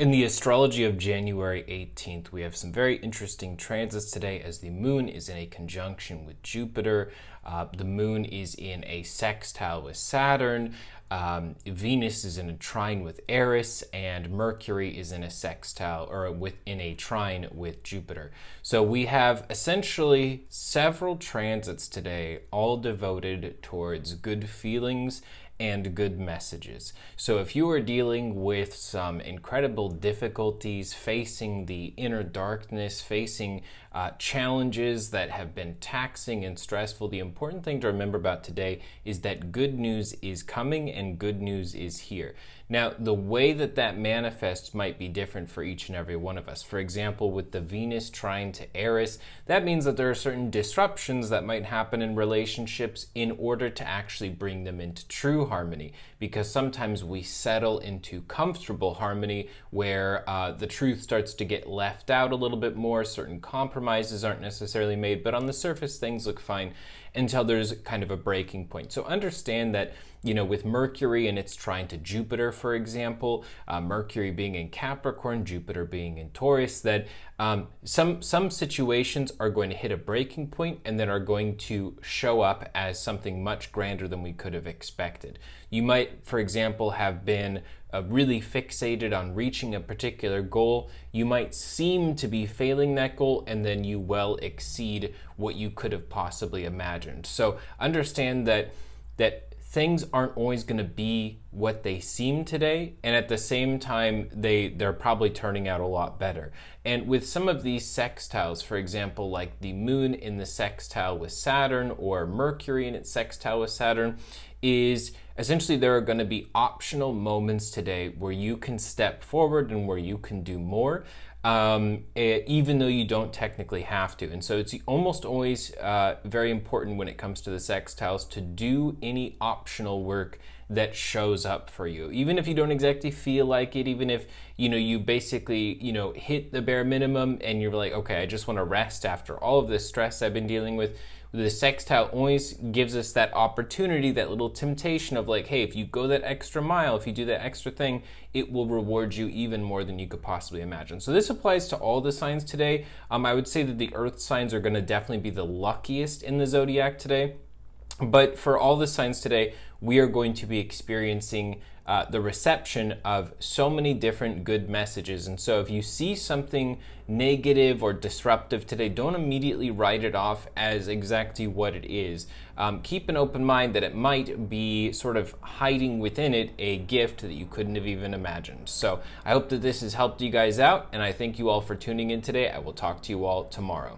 In the astrology of January 18th, we have some very interesting transits today as the moon is in a conjunction with Jupiter. The moon is in a sextile with Saturn. Venus is in a trine with Eris, and Mercury is in a sextile or within a trine with Jupiter. So we have essentially several transits today, all devoted towards good feelings and good messages. So if you are dealing with some incredible difficulties, facing the inner darkness, facing challenges that have been taxing and stressful, the important thing to remember about today is that good news is coming and good news is here. Now, the way that that manifests might be different for each and every one of us. For example, with the Venus trine to Eris, that means that there are certain disruptions that might happen in relationships in order to actually bring them into true harmony, because sometimes we settle into comfortable harmony where the truth starts to get left out a little bit more. Certain compromises aren't necessarily made, but on the surface things look fine until there's kind of a breaking point. So understand that, with Mercury and its trine to Jupiter, for example, Mercury being in Capricorn, Jupiter being in Taurus, that some situations are going to hit a breaking point and then are going to show up as something much grander than we could have expected. You might, for example, have been really fixated on reaching a particular goal. You might seem to be failing that goal, and then you well exceed what you could have possibly imagined. So understand that things aren't always going to be what they seem today, and at the same time they're probably turning out a lot better. And with some of these sextiles, for example, like the moon in the sextile with Saturn or Mercury in its sextile with Saturn, is essentially there are going to be optional moments today where you can step forward and where you can do more, even though you don't technically have to. And so it's almost always very important when it comes to the sextiles to do any optional work that shows up for you, even if you don't exactly feel like it, even if you basically hit the bare minimum and you're like, okay, I just want to rest after all of this stress I've been dealing with. The sextile always gives us that opportunity, that little temptation of like, hey, if you go that extra mile, if you do that extra thing, it will reward you even more than you could possibly imagine. So this applies to all the signs today. I would say that the earth signs are going to definitely be the luckiest in the zodiac today. But for all the signs today, we are going to be experiencing the reception of so many different good messages. And so if you see something negative or disruptive today, don't immediately write it off as exactly what it is. Keep an open mind that it might be sort of hiding within it a gift that you couldn't have even imagined. So I hope that this has helped you guys out, and I thank you all for tuning in today. I will talk to you all tomorrow.